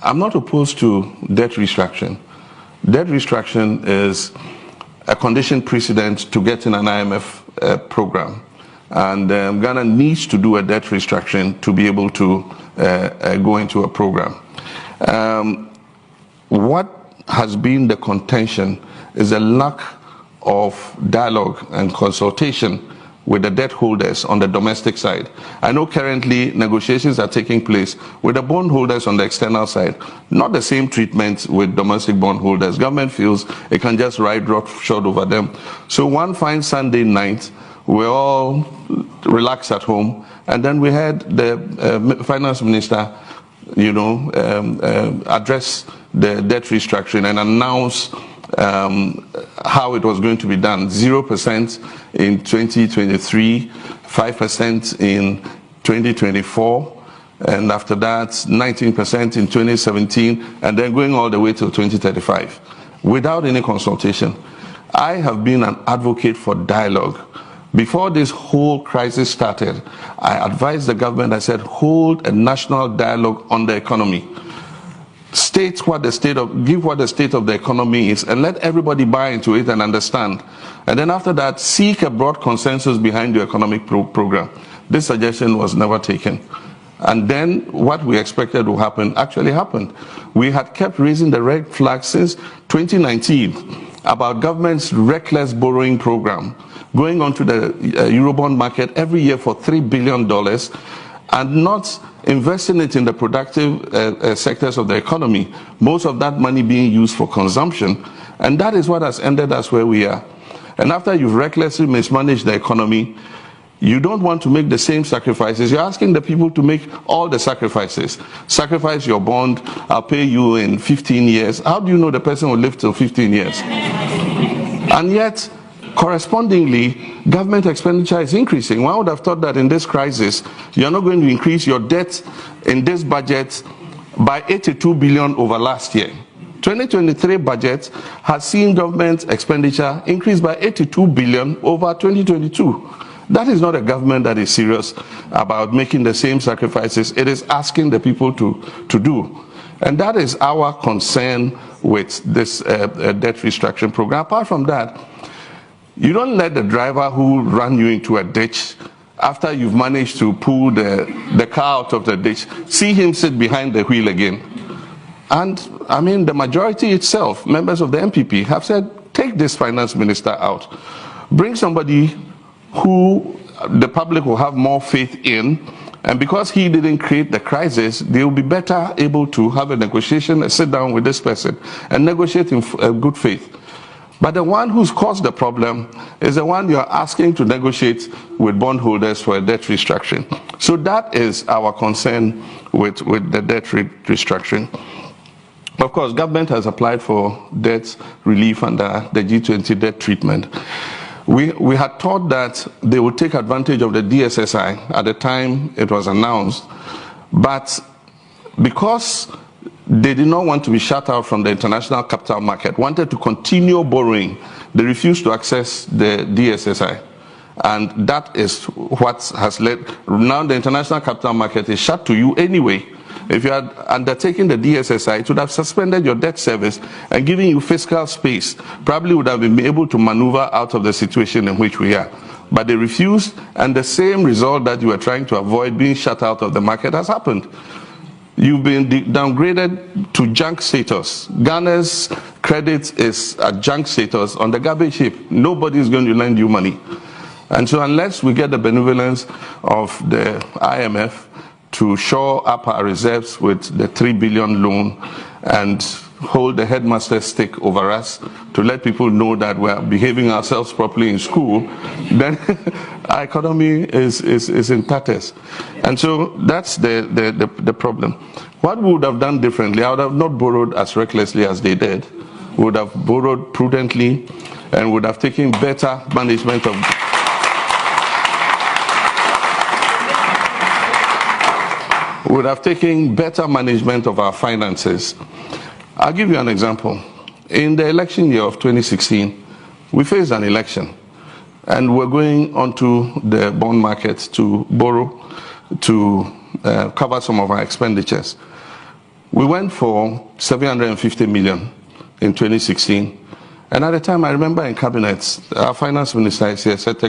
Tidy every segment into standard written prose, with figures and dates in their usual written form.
I'm not opposed to debt restructuring. Debt restructuring is a condition precedent to getting an IMF program. And Ghana needs to do a debt restructuring to be able to go into a program. What has been the contention is a lack of dialogue and consultation with the debt holders on the domestic side. I know currently negotiations are taking place with the bond holders on the external side. Not the same treatment with domestic bond holders. Government feels it can just ride roughshod over them. So one fine Sunday night, we're all relaxed at home, and then we had the finance minister, address the debt restructuring and announce how it was going to be done. 0% in 2023, 5% in 2024, and after that 19% in 2017, and then going all the way till 2035 without any consultation. I have been an advocate for dialogue. Before this whole crisis started, I advised the government, I said, hold a national dialogue on the economy. Give what the state of the economy is, and let everybody buy into it and understand. And then after that, seek a broad consensus behind your economic program. This suggestion was never taken. And then what we expected would happen actually happened. We had kept raising the red flag since 2019 about government's reckless borrowing program, going onto the Eurobond market every year for $3 billion and not investing it in the productive sectors of the economy, most of that money being used for consumption. And that is what has ended us where we are. And after you've recklessly mismanaged the economy, you don't want to make the same sacrifices. You're asking the people to make all the sacrifices. Sacrifice your bond, I'll pay you in 15 years. How do you know the person will live till 15 years? And yet, correspondingly, government expenditure is increasing. One would have thought that in this crisis, you're not going to increase your debt in this budget by 82 billion over last year. 2023 budget has seen government expenditure increase by 82 billion over 2022. That is not a government that is serious about making the same sacrifices it is asking the people to do. And that is our concern with this debt restructuring program. Apart from that, you don't let the driver who ran you into a ditch, after you've managed to pull the car out of the ditch, see him sit behind the wheel again. And I mean, the majority itself, members of the MPP, have said, take this finance minister out. Bring somebody who the public will have more faith in, and because he didn't create the crisis, they will be better able to have a negotiation, sit down with this person and negotiate in good faith. But the one who's caused the problem is the one you're asking to negotiate with bondholders for a debt restructuring. So that is our concern with the debt restructuring. Of course, government has applied for debt relief under the G20 debt treatment. We had thought that they would take advantage of the DSSI at the time it was announced, but because they did not want to be shut out from the international capital market, wanted to continue borrowing, they refused to access the DSSI. And that is what has led, now the international capital market is shut to you anyway. If you had undertaken the DSSI, it would have suspended your debt service and given you fiscal space. Probably would have been able to maneuver out of the situation in which we are. But they refused, and the same result that you were trying to avoid, being shut out of the market, has happened. You've been downgraded to junk status. Ghana's credit is at junk status on the garbage heap. Nobody is going to lend you money. And so unless we get the benevolence of the IMF to shore up our reserves with the 3 billion loan and hold the headmaster's stick over us to let people know that we're behaving ourselves properly in school, then our economy is in tatters. And so that's the problem. What we would have done differently, I would have not borrowed as recklessly as they did. We would have borrowed prudently and would have taken better management of our finances. I'll give you an example. In the election year of 2016, we faced an election, and we're going onto the bond market to borrow to cover some of our expenditures. We went for 750 million in 2016. And at the time, I remember in cabinet, our finance minister here said,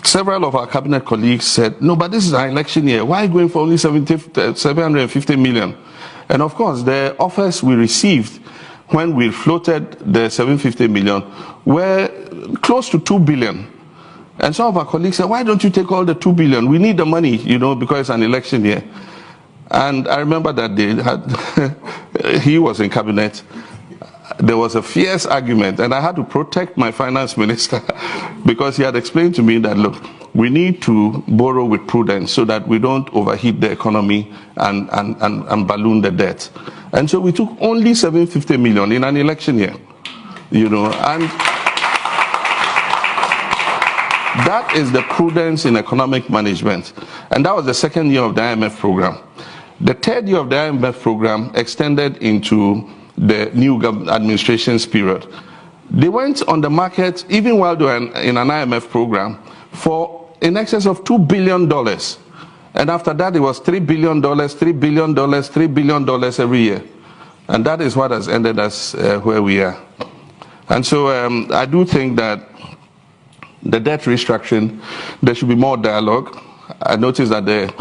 several of our cabinet colleagues said, no, but this is our election year. Why going for only 750 million? And of course, the offers we received when we floated the 750 million were close to 2 billion. And some of our colleagues said, why don't you take all the 2 billion? We need the money, because it's an election year. And I remember that day, he was in cabinet. There was a fierce argument, and I had to protect my finance minister because he had explained to me that, look, we need to borrow with prudence so that we don't overheat the economy and balloon the debt. And so we took only 750 million in an election year, and that is the prudence in economic management. And that was the second year of the IMF program. The third year of the IMF program extended into the new administration's period. They went on the market, even while they were in an IMF program, for in excess of $2 billion. And after that, it was $3 billion, $3 billion, $3 billion every year. And that is what has ended us where we are. And so I do think that the debt restructuring, there should be more dialogue. I noticed that the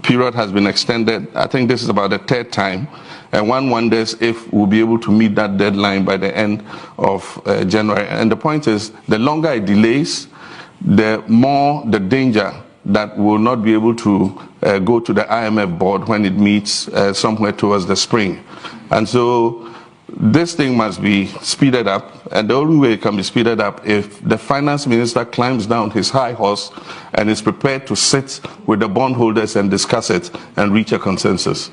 period has been extended. I think this is about the third time. And one wonders if we'll be able to meet that deadline by the end of January. And the point is, the longer it delays, the more the danger that we'll not be able to go to the IMF board when it meets somewhere towards the spring. And so this thing must be speeded up, and the only way it can be speeded up if the finance minister climbs down his high horse and is prepared to sit with the bondholders and discuss it and reach a consensus.